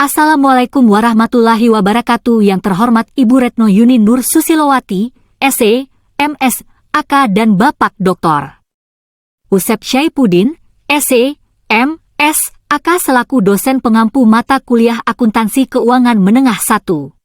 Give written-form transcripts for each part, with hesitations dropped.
Assalamualaikum warahmatullahi wabarakatuh. Yang terhormat Ibu Retno Yuni Nur Susilowati, SE, MS, AK dan Bapak Dr. Usep Syaipuddin, SE, MS, AK selaku dosen pengampu mata kuliah Akuntansi Keuangan Menengah 1.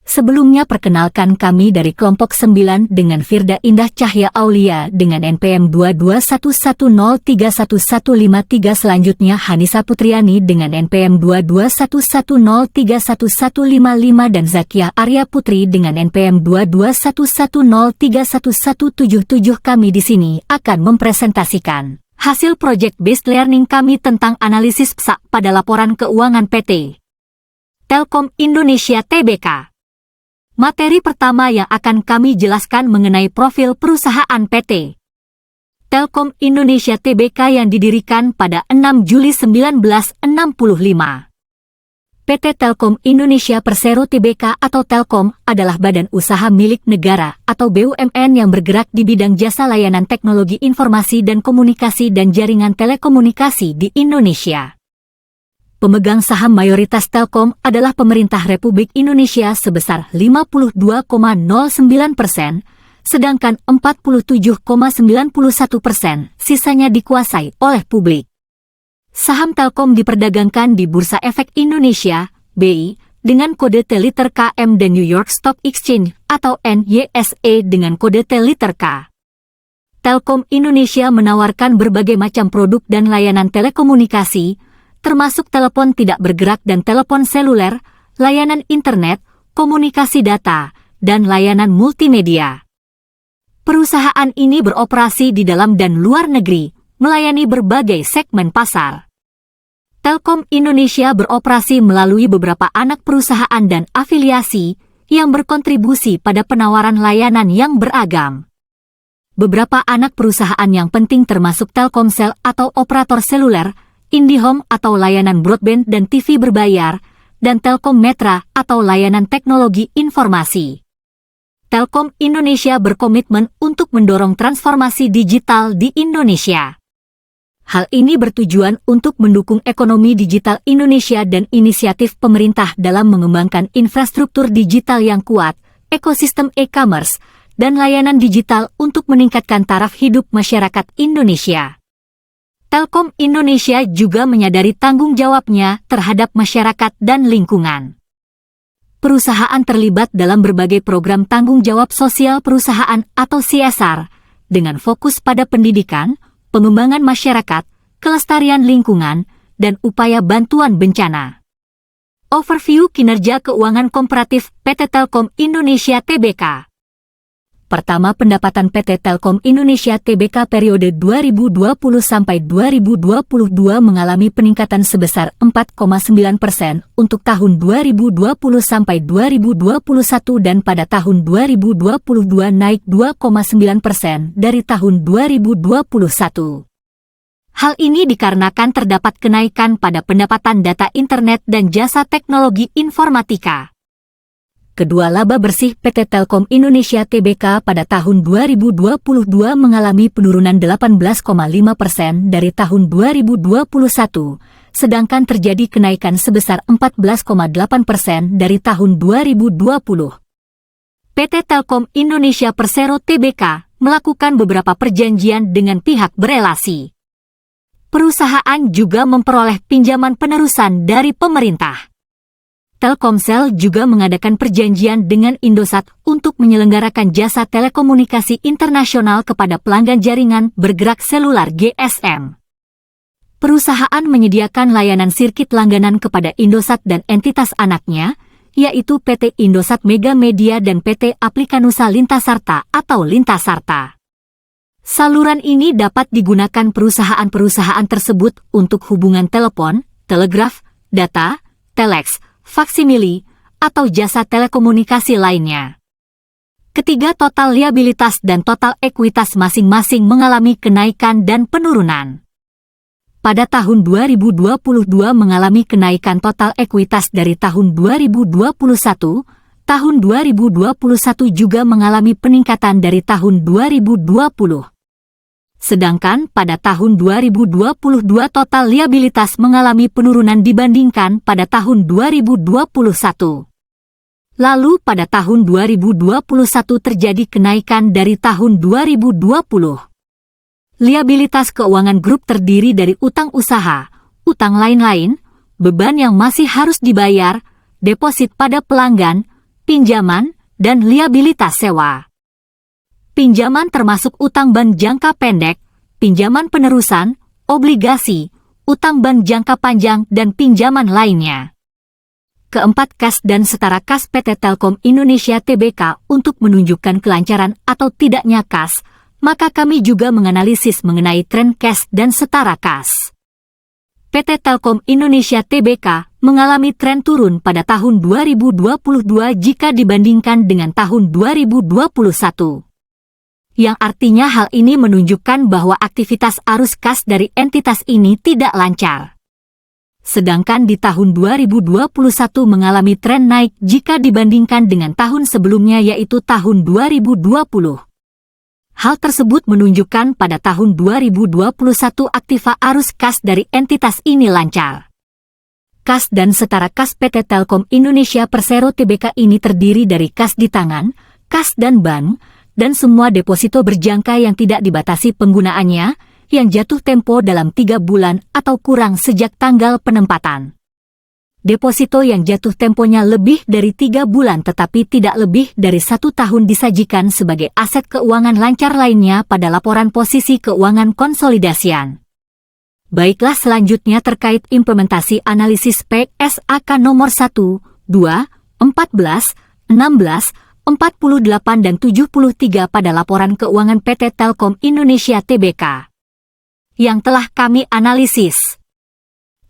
Sebelumnya perkenalkan kami dari kelompok 9 dengan Firda Indah Cahya Aulia dengan NPM 2211031153. Selanjutnya Hanisa Putriani dengan NPM 2211031155 dan Zakiah Arya Putri dengan NPM 2211031177. Kami di sini akan mempresentasikan hasil project based learning kami tentang analisis PSA pada laporan keuangan PT Telkom Indonesia Tbk. Materi pertama yang akan kami jelaskan mengenai profil perusahaan PT Telkom Indonesia Tbk yang didirikan pada 6 Juli 1965. PT Telkom Indonesia Persero Tbk atau Telkom adalah badan usaha milik negara atau BUMN yang bergerak di bidang jasa layanan teknologi informasi dan komunikasi dan jaringan telekomunikasi di Indonesia. Pemegang saham mayoritas Telkom adalah pemerintah Republik Indonesia sebesar 52,09%, sedangkan 47,91% sisanya dikuasai oleh publik. Saham Telkom diperdagangkan di Bursa Efek Indonesia, BI, dengan kode T liter KM dan New York Stock Exchange atau NYSE dengan kode T liter K. Telkom Indonesia menawarkan berbagai macam produk dan layanan telekomunikasi, termasuk telepon tidak bergerak dan telepon seluler, layanan internet, komunikasi data, dan layanan multimedia. Perusahaan ini beroperasi di dalam dan luar negeri, melayani berbagai segmen pasar. Telkom Indonesia beroperasi melalui beberapa anak perusahaan dan afiliasi yang berkontribusi pada penawaran layanan yang beragam. Beberapa anak perusahaan yang penting termasuk Telkomsel atau operator seluler, IndiHome atau layanan broadband dan TV berbayar, dan Telkom Metra atau layanan teknologi informasi. Telkom Indonesia berkomitmen untuk mendorong transformasi digital di Indonesia. Hal ini bertujuan untuk mendukung ekonomi digital Indonesia dan inisiatif pemerintah dalam mengembangkan infrastruktur digital yang kuat, ekosistem e-commerce, dan layanan digital untuk meningkatkan taraf hidup masyarakat Indonesia. Telkom Indonesia juga menyadari tanggung jawabnya terhadap masyarakat dan lingkungan. Perusahaan terlibat dalam berbagai program tanggung jawab sosial perusahaan atau CSR, dengan fokus pada pendidikan, pengembangan masyarakat, kelestarian lingkungan, dan upaya bantuan bencana. Overview kinerja keuangan komparatif PT Telkom Indonesia Tbk. Pertama, pendapatan PT Telkom Indonesia Tbk periode 2020 sampai 2022 mengalami peningkatan sebesar 4,9% untuk tahun 2020 sampai 2021 dan pada tahun 2022 naik 2,9% dari tahun 2021. Hal ini dikarenakan terdapat kenaikan pada pendapatan data internet dan jasa teknologi informatika. Kedua, laba bersih PT Telkom Indonesia Tbk pada tahun 2022 mengalami penurunan 18,5% dari tahun 2021, sedangkan terjadi kenaikan sebesar 14,8% dari tahun 2020. PT Telkom Indonesia Persero Tbk melakukan beberapa perjanjian dengan pihak berelasi. Perusahaan juga memperoleh pinjaman penerusan dari pemerintah. Telkomsel juga mengadakan perjanjian dengan Indosat untuk menyelenggarakan jasa telekomunikasi internasional kepada pelanggan jaringan bergerak seluler GSM. Perusahaan menyediakan layanan sirkuit langganan kepada Indosat dan entitas anaknya, yaitu PT Indosat Mega Media dan PT Aplikanusa Lintasarta atau Lintasarta. Saluran ini dapat digunakan perusahaan-perusahaan tersebut untuk hubungan telepon, telegraf, data, telex, faksimili, atau jasa telekomunikasi lainnya. Ketiga, total liabilitas dan total ekuitas masing-masing mengalami kenaikan dan penurunan. Pada tahun 2022 mengalami kenaikan total ekuitas dari tahun 2021, tahun 2021 juga mengalami peningkatan dari tahun 2020. Sedangkan pada tahun 2022 total liabilitas mengalami penurunan dibandingkan pada tahun 2021. Lalu pada tahun 2021 terjadi kenaikan dari tahun 2020. Liabilitas keuangan grup terdiri dari utang usaha, utang lain-lain, beban yang masih harus dibayar, deposit pada pelanggan, pinjaman, dan liabilitas sewa. Pinjaman termasuk utang bank jangka pendek, pinjaman penerusan, obligasi, utang bank jangka panjang, dan pinjaman lainnya. Keempat, kas dan setara kas PT Telkom Indonesia Tbk. Untuk menunjukkan kelancaran atau tidaknya kas, maka kami juga menganalisis mengenai tren kas dan setara kas. PT Telkom Indonesia Tbk. Mengalami tren turun pada tahun 2022 jika dibandingkan dengan tahun 2021. Yang artinya hal ini menunjukkan bahwa aktivitas arus kas dari entitas ini tidak lancar. Sedangkan di tahun 2021 mengalami tren naik jika dibandingkan dengan tahun sebelumnya yaitu tahun 2020. Hal tersebut menunjukkan pada tahun 2021 aktiva arus kas dari entitas ini lancar. Kas dan setara kas PT Telkom Indonesia Persero Tbk ini terdiri dari kas di tangan, kas dan bank, dan semua deposito berjangka yang tidak dibatasi penggunaannya, yang jatuh tempo dalam 3 bulan atau kurang sejak tanggal penempatan. Deposito yang jatuh temponya lebih dari 3 bulan tetapi tidak lebih dari 1 tahun disajikan sebagai aset keuangan lancar lainnya pada laporan posisi keuangan konsolidasian. Baiklah, selanjutnya terkait implementasi analisis PSAK nomor 1, 2, 14, 16, 48 dan 73 pada laporan keuangan PT Telkom Indonesia Tbk. Yang telah kami analisis.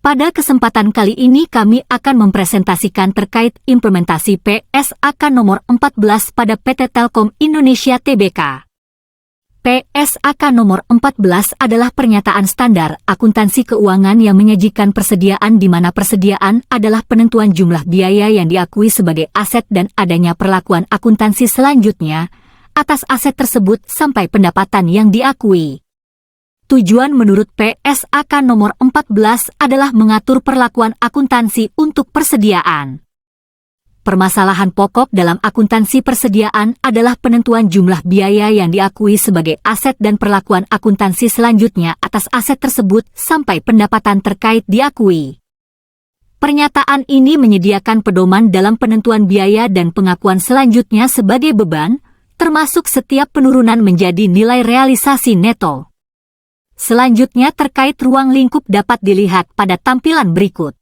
Pada kesempatan kali ini kami akan mempresentasikan terkait implementasi PSAK nomor 14 pada PT Telkom Indonesia Tbk. PSAK nomor 14 adalah pernyataan standar akuntansi keuangan yang menyajikan persediaan di mana persediaan adalah penentuan jumlah biaya yang diakui sebagai aset dan adanya perlakuan akuntansi selanjutnya atas aset tersebut sampai pendapatan yang diakui. Tujuan menurut PSAK nomor 14 adalah mengatur perlakuan akuntansi untuk persediaan. Permasalahan pokok dalam akuntansi persediaan adalah penentuan jumlah biaya yang diakui sebagai aset dan perlakuan akuntansi selanjutnya atas aset tersebut sampai pendapatan terkait diakui. Pernyataan ini menyediakan pedoman dalam penentuan biaya dan pengakuan selanjutnya sebagai beban, termasuk setiap penurunan menjadi nilai realisasi neto. Selanjutnya terkait ruang lingkup dapat dilihat pada tampilan berikut.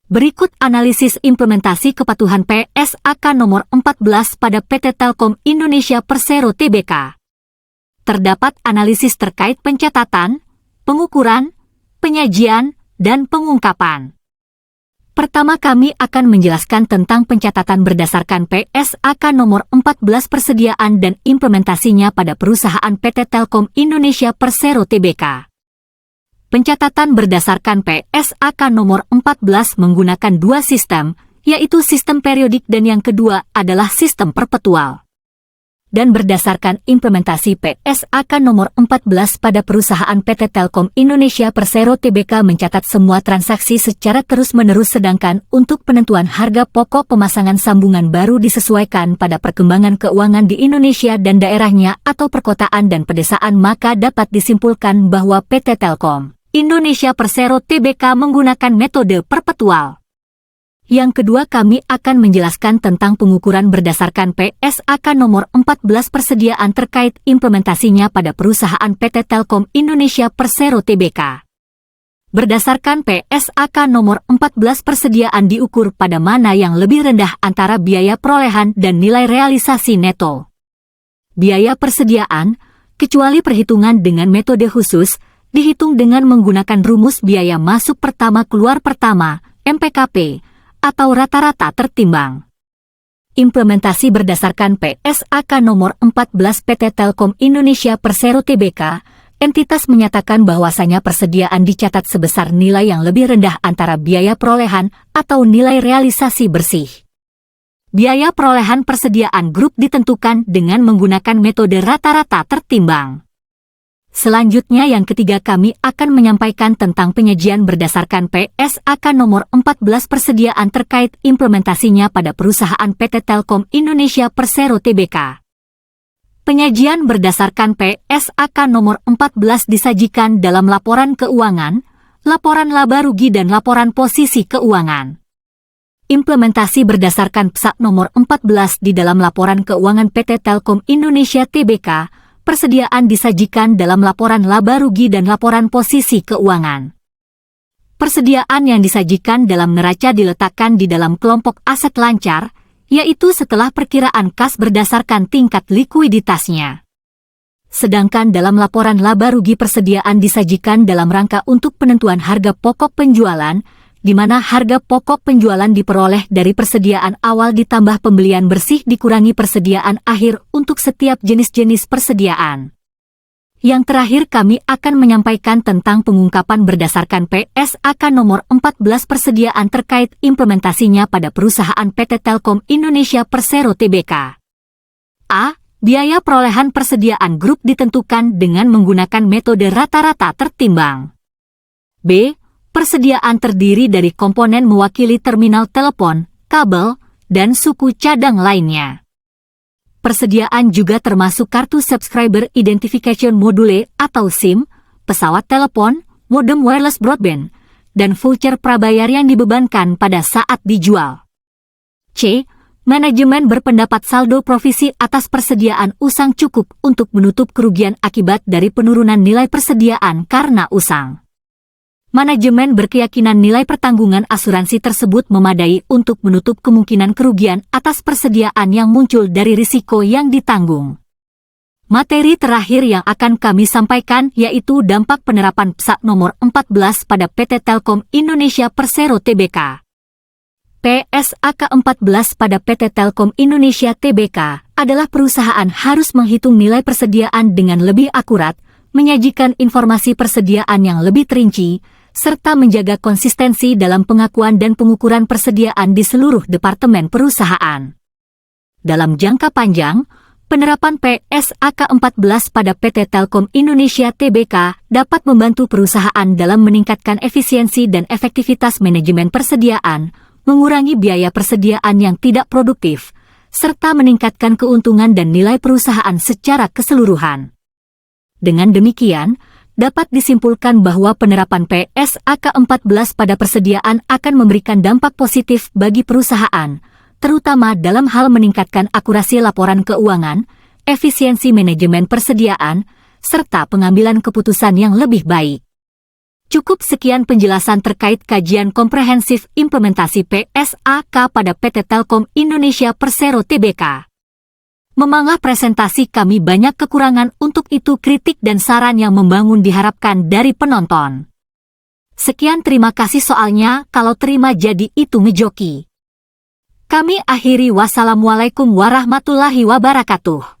Berikut analisis implementasi kepatuhan PSAK nomor 14 pada PT Telkom Indonesia Persero Tbk. Terdapat analisis terkait pencatatan, pengukuran, penyajian, dan pengungkapan. Pertama kami akan menjelaskan tentang pencatatan berdasarkan PSAK nomor 14 persediaan dan implementasinya pada perusahaan PT Telkom Indonesia Persero Tbk. Pencatatan berdasarkan PSAK nomor 14 menggunakan 2 sistem, yaitu sistem periodik dan yang kedua adalah sistem perpetual. Dan berdasarkan implementasi PSAK nomor 14 pada perusahaan PT Telkom Indonesia Persero Tbk mencatat semua transaksi secara terus-menerus sedangkan untuk penentuan harga pokok pemasangan sambungan baru disesuaikan pada perkembangan keuangan di Indonesia dan daerahnya atau perkotaan dan pedesaan maka dapat disimpulkan bahwa PT Telkom Indonesia Persero Tbk menggunakan metode perpetual. Yang kedua kami akan menjelaskan tentang pengukuran berdasarkan PSAK nomor 14 persediaan terkait implementasinya pada perusahaan PT Telkom Indonesia Persero Tbk. Berdasarkan PSAK nomor 14 persediaan diukur pada mana yang lebih rendah antara biaya perolehan dan nilai realisasi neto. Biaya persediaan, kecuali perhitungan dengan metode khusus, dihitung dengan menggunakan rumus biaya masuk pertama keluar pertama, MPKP, atau rata-rata tertimbang. Implementasi berdasarkan PSAK nomor 14 PT Telkom Indonesia Persero Tbk, entitas menyatakan bahwasanya persediaan dicatat sebesar nilai yang lebih rendah antara biaya perolehan atau nilai realisasi bersih. Biaya perolehan persediaan grup ditentukan dengan menggunakan metode rata-rata tertimbang. Selanjutnya yang ketiga kami akan menyampaikan tentang penyajian berdasarkan PSAK nomor 14 persediaan terkait implementasinya pada perusahaan PT Telkom Indonesia Persero Tbk. Penyajian berdasarkan PSAK nomor 14 disajikan dalam laporan keuangan, laporan laba rugi dan laporan posisi keuangan. Implementasi berdasarkan PSAK nomor 14 di dalam laporan keuangan PT Telkom Indonesia Tbk, persediaan disajikan dalam laporan laba rugi dan laporan posisi keuangan. Persediaan yang disajikan dalam neraca diletakkan di dalam kelompok aset lancar, yaitu setelah perkiraan kas berdasarkan tingkat likuiditasnya. Sedangkan dalam laporan laba rugi persediaan disajikan dalam rangka untuk penentuan harga pokok penjualan, di mana harga pokok penjualan diperoleh dari persediaan awal ditambah pembelian bersih dikurangi persediaan akhir untuk setiap jenis-jenis persediaan. Yang terakhir kami akan menyampaikan tentang pengungkapan berdasarkan PSAK nomor 14 persediaan terkait implementasinya pada perusahaan PT Telkom Indonesia Persero Tbk. A. Biaya perolehan persediaan grup ditentukan dengan menggunakan metode rata-rata tertimbang. B. Persediaan terdiri dari komponen mewakili terminal telepon, kabel, dan suku cadang lainnya. Persediaan juga termasuk kartu Subscriber Identification Module atau SIM, pesawat telepon, modem wireless broadband, dan voucher prabayar yang dibebankan pada saat dijual. C. Manajemen berpendapat saldo provisi atas persediaan usang cukup untuk menutup kerugian akibat dari penurunan nilai persediaan karena usang. Manajemen berkeyakinan nilai pertanggungan asuransi tersebut memadai untuk menutup kemungkinan kerugian atas persediaan yang muncul dari risiko yang ditanggung. Materi terakhir yang akan kami sampaikan yaitu dampak penerapan PSAK nomor 14 pada PT Telkom Indonesia Persero Tbk. PSAK 14 pada PT Telkom Indonesia Tbk adalah perusahaan harus menghitung nilai persediaan dengan lebih akurat, menyajikan informasi persediaan yang lebih terinci, serta menjaga konsistensi dalam pengakuan dan pengukuran persediaan di seluruh departemen perusahaan. Dalam jangka panjang, penerapan PSAK 14 pada PT Telkom Indonesia Tbk dapat membantu perusahaan dalam meningkatkan efisiensi dan efektivitas manajemen persediaan, mengurangi biaya persediaan yang tidak produktif, serta meningkatkan keuntungan dan nilai perusahaan secara keseluruhan. Dengan demikian, dapat disimpulkan bahwa penerapan PSAK 14 pada persediaan akan memberikan dampak positif bagi perusahaan, terutama dalam hal meningkatkan akurasi laporan keuangan, efisiensi manajemen persediaan, serta pengambilan keputusan yang lebih baik. Cukup sekian penjelasan terkait kajian komprehensif implementasi PSAK pada PT Telkom Indonesia Persero Tbk. Memanglah presentasi kami banyak kekurangan, untuk itu kritik dan saran yang membangun diharapkan dari penonton. Sekian, terima kasih. Soalnya kalau terima jadi itu ngejoki. Kami akhiri, wassalamualaikum warahmatullahi wabarakatuh.